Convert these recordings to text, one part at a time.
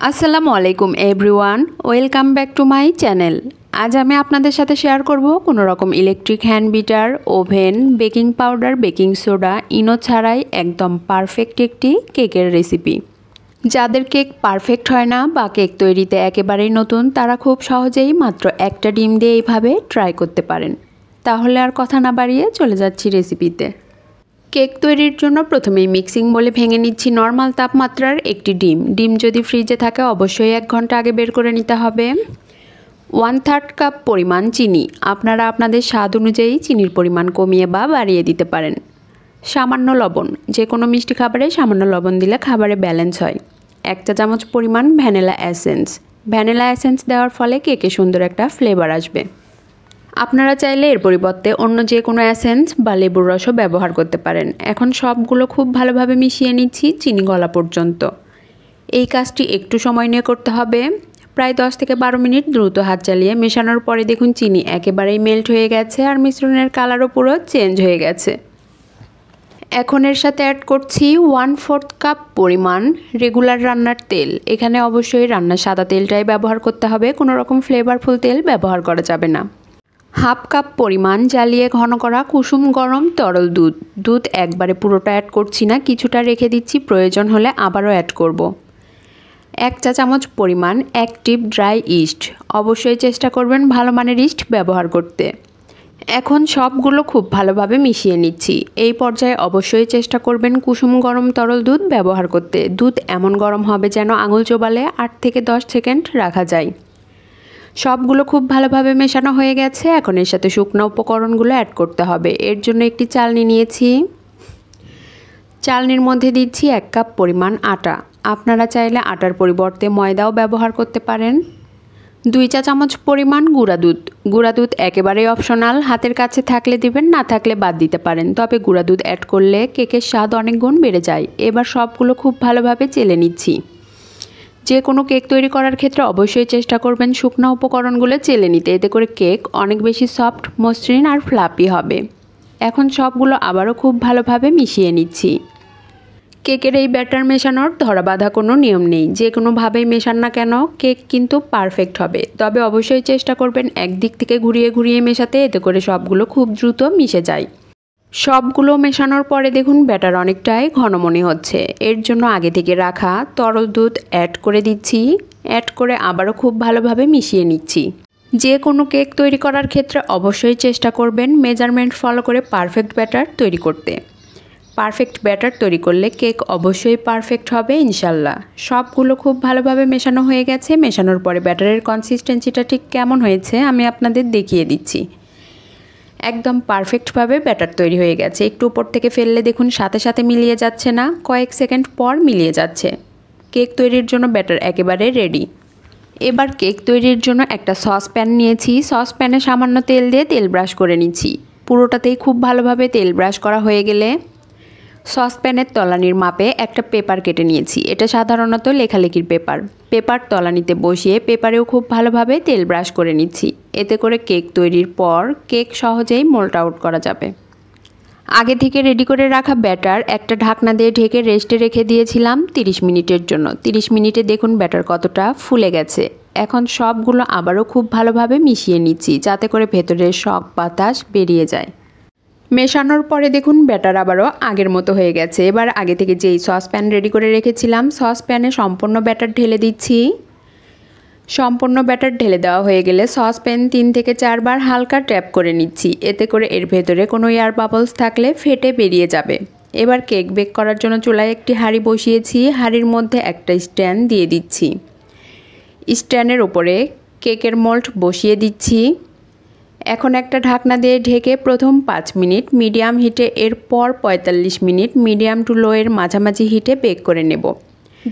আসসালামু আলাইকুম everyone, welcome back to my channel. আজ আমি আপনাদের সাথে শেয়ার করব কোনো রকম electric hand beater, oven, baking powder, baking soda, Eno ছাড়াই একদম পারফেক্ট একটি কেকের রেসিপি। যাদের কেক পারফেক্ট হয় না বা কেক তৈরিতে একেবারেই নতুন, তারা খুব সহজেই মাত্র একটা ডিম দিয়ে এইভাবে ট্রাই করতে পারেন। তাহলে আর কথা না বাড়িয়ে চলে যাচ্ছি রেসিপিতে। কেক তৈরির জন্য প্রথমেই মিক্সিং বলে ভেঙে নিচ্ছি নর্মাল তাপমাত্রার একটি ডিম। ডিম যদি ফ্রিজে থাকে অবশ্যই 1 ঘন্টা আগে বের করে নিতে হবে। 1/3 কাপ পরিমাণ চিনি, আপনারা আপনাদের স্বাদ অনুযায়ী চিনির পরিমাণ কমিয়ে বা বাড়িয়ে দিতে পারেন। সামান্য লবণ, যে কোনো মিষ্টি খাবারে সামান্য লবণ দিলে খাবারে ব্যালেন্স হয়। 1 চা চামচ পরিমাণ ভ্যানিলা এসেন্স। ভ্যানিলা এসেন্স দেওয়ার ফলে কেকে সুন্দর একটা ফ্লেভার আসবে। আপনারা চাইলে এর পরিবর্তে অন্য যে কোনো এসেন্স বা লেবুর রসও ব্যবহার করতে পারেন। এখন সবগুলো খুব ভালোভাবে মিশিয়ে নিচ্ছি চিনি গলা পর্যন্ত। এই কাজটি একটু সময় নিয়ে করতে হবে, প্রায় 10 থেকে 12 মিনিট দ্রুত হাত চালিয়ে মেশানোর পরে দেখুন চিনি একেবারেই মেল্ট হয়ে গেছে আর মিশ্রণের কালারও পুরো চেঞ্জ হয়ে গেছে। এখন এর সাথে অ্যাড করছি 1/4 কাপ পরিমাণ রেগুলার রান্নার তেল। এখানে অবশ্যই রান্নার সাদা তেলটাই ব্যবহার করতে হবে, কোনো রকম ফ্লেভারফুল তেল ব্যবহার করা যাবে না। 1/2 কাপ পরিমাণ জ্বালিয়ে ঘন করা কুসুম গরম তরল দুধ। দুধ একবারে পুরোটা অ্যাড করছি না, কিছুটা রেখে দিচ্ছি, প্রয়োজন হলে আবারও অ্যাড করব। 1 চা চামচ পরিমাণ অ্যাক্টিভ ড্রাই ইস্ট। অবশ্যই চেষ্টা করবেন ভালো মানের ইস্ট ব্যবহার করতে। এখন সবগুলো খুব ভালোভাবে মিশিয়ে নিচ্ছি। এই পর্যায়ে অবশ্যই চেষ্টা করবেন কুসুম গরম তরল দুধ ব্যবহার করতে। দুধ এমন গরম হবে যেন আঙুল চোবালে 8 থেকে 10 সেকেন্ড রাখা যায়। সবগুলো খুব ভালোভাবে মেশানো হয়ে গেছে। এখন এর সাথে শুকনো উপকরণগুলো অ্যাড করতে হবে। এর জন্য একটি চালনি নিয়েছি। চালনির মধ্যে দিচ্ছি 1 কাপ পরিমাণ আটা। আপনারা চাইলে আটার পরিবর্তে ময়দাও ব্যবহার করতে পারেন। 2 চা চামচ পরিমাণ গুঁড়া দুধ। গুঁড়া দুধ একেবারেই অপশনাল, হাতের কাছে থাকলে দিবেন, না থাকলে বাদ দিতে পারেন। তবে গুঁড়া দুধ অ্যাড করলে কেকের স্বাদ অনেক গুণ বেড়ে যায়। এবার সবগুলো খুব ভালোভাবে চেলে নিচ্ছি। যে কোনো কেক তৈরি করার ক্ষেত্রে অবশ্যই চেষ্টা করবেন শুকনো উপকরণগুলো চেলে নিতে, এতে করে কেক অনেক বেশি সফট, মসৃণ আর ফ্লাপি হবে। এখন সবগুলো আবারও খুব ভালোভাবে মিশিয়ে নিচ্ছি। কেকের এই ব্যাটার মেশানোর ধরা বাঁধা কোনো নিয়ম নেই, যে কোনোভাবেই মেশান না কেন কেক কিন্তু পারফেক্ট হবে। তবে অবশ্যই চেষ্টা করবেন একদিক থেকে ঘুরিয়ে ঘুরিয়ে মেশাতে, এতে করে সবগুলো খুব দ্রুত মিশে যায়। সবগুলো মেশানোর পরে দেখুন ব্যাটার অনেকটাই ঘন মনে হচ্ছে। এর জন্য আগে থেকে রাখা তরল দুধ অ্যাড করে দিচ্ছি। অ্যাড করে আবারও খুব ভালোভাবে মিশিয়ে নিচ্ছি। যে কোনো কেক তৈরি করার ক্ষেত্রে অবশ্যই চেষ্টা করবেন মেজারমেন্ট ফলো করে পারফেক্ট ব্যাটার তৈরি করতে। পারফেক্ট ব্যাটার তৈরি করলে কেক অবশ্যই পারফেক্ট হবে ইনশাল্লাহ। সবগুলো খুব ভালোভাবে মেশানো হয়ে গেছে। মেশানোর পরে ব্যাটারের কনসিস্টেন্সিটা ঠিক কেমন হয়েছে আমি আপনাদের দেখিয়ে দিচ্ছি। একদম পারফেক্টভাবে ব্যাটার তৈরি হয়ে গেছে। একটু উপর থেকে ফেললে দেখুন সাথে সাথে মিলিয়ে যাচ্ছে না, কয়েক সেকেন্ড পর মিলিয়ে যাচ্ছে। কেক তৈরির জন্য ব্যাটার একেবারে রেডি। এবার কেক তৈরির জন্য একটা সসপ্যান নিয়েছি। সসপ্যানে সামান্য তেল দিয়ে তেল ব্রাশ করে নিচ্ছি। পুরোটাতেই খুব ভালোভাবে তেল ব্রাশ করা হয়ে গেলে সসপ্যানের তলানির মাপে একটা পেপার কেটে নিয়েছি। এটা সাধারণত লেখালেখির পেপার। পেপার তলানিতে বসিয়ে পেপারেও খুব ভালোভাবে তেল ব্রাশ করে নিচ্ছি। এতে করে কেক তৈরির পর কেক সহজেই মোল্ড আউট করা যাবে। আগে থেকে রেডি করে রাখা ব্যাটার একটা ঢাকনা দিয়ে ঢেকে রেস্টে রেখে দিয়েছিলাম 30 মিনিটের জন্য। 30 মিনিটে দেখুন ব্যাটার কতটা ফুলে গেছে। এখন সবগুলো আবারও খুব ভালোভাবে মিশিয়ে নিচ্ছি, যাতে করে ভেতরের সব বাতাস বেরিয়ে যায়। মেশানোর পরে দেখুন ব্যাটার আবারও আগের মতো হয়ে গেছে। এবার আগে থেকে যেই সসপ্যান রেডি করে রেখেছিলাম সসপ্যানে সম্পূর্ণ ব্যাটার ঢেলে দিচ্ছি। সম্পূর্ণ ব্যাটার ঢেলে দেওয়া হয়ে গেলে সসপ্যান 3 থেকে 4 বার হালকা ট্যাপ করে নিচ্ছি, এতে করে এর ভেতরে কোনো এয়ার বাবলস থাকলে ফেটে বেরিয়ে যাবে। এবার কেক বেক করার জন্য চুলায় একটি হাঁড়ি বসিয়েছি। হাঁড়ির মধ্যে একটা স্ট্যান্ড দিয়ে দিচ্ছি। স্ট্যান্ডের উপরে কেকের মোল্ড বসিয়ে দিচ্ছি। এখন একটা ঢাকনা দিয়ে ঢেকে প্রথম 5 মিনিট মিডিয়াম হিটে, এরপর 45 মিনিট মিডিয়াম টু লো এর মাঝামাঝি হিটে বেক করে নেব।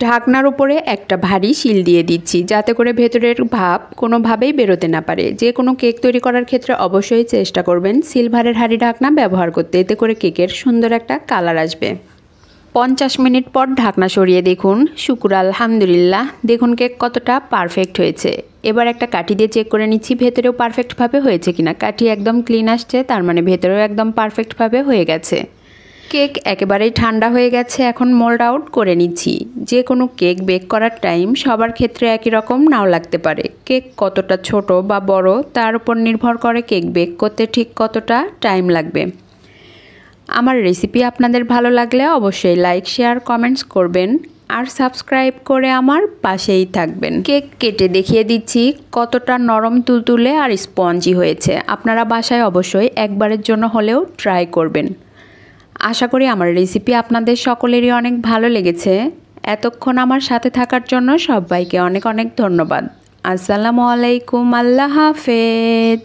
ঢাকনার উপরে একটা ভারী শিল দিয়ে দিচ্ছি, যাতে করে ভেতরের ভাপ কোনোভাবেই বেরোতে না পারে। যে কোনো কেক তৈরি করার ক্ষেত্রে অবশ্যই চেষ্টা করবেন সিলভারের হাঁড়ি ঢাকনা ব্যবহার করতে, এতে করে কেকের সুন্দর একটা কালার আসবে। 50 মিনিট পর ঢাকনা সরিয়ে দেখুন, শুকুর আলহামদুলিল্লাহ, দেখুন কেক কতটা পারফেক্ট হয়েছে। এবার একটা কাঠি দিয়ে চেক করে নিচ্ছি ভেতরেও পারফেক্টভাবে হয়েছে কিনা। কাঠি একদম ক্লিন আসছে, তার মানে ভেতরেও একদম পারফেক্টভাবে হয়ে গেছে। কেক একেবারেই ঠান্ডা হয়ে গেছে, এখন মোল্ড আউট করে নিচ্ছি। যে কোনো কেক বেক করার টাইম সবার ক্ষেত্রে একই রকম নাও লাগতে পারে। কেক কতটা ছোট বা বড় তার উপর নির্ভর করে কেক বেক করতে ঠিক কতটা টাইম লাগবে। আমার রেসিপি আপনাদের ভালো লাগলে অবশ্যই লাইক, শেয়ার, কমেন্টস করবেন আর সাবস্ক্রাইব করে আমার পাশেই থাকবেন। কেক কেটে দেখিয়ে দিচ্ছি কতটা নরম তুলতুলে আর স্পঞ্জি হয়েছে। আপনারা বাসায় অবশ্যই একবারের জন্য হলেও ট্রাই করবেন। আশা করি আমার রেসিপি আপনাদের সকলেরই অনেক ভালো লেগেছে। এতক্ষণ আমার সাথে থাকার জন্য সবাইকে অনেক অনেক ধন্যবাদ। আসসালামু আলাইকুম, আল্লাহ হাফেজ।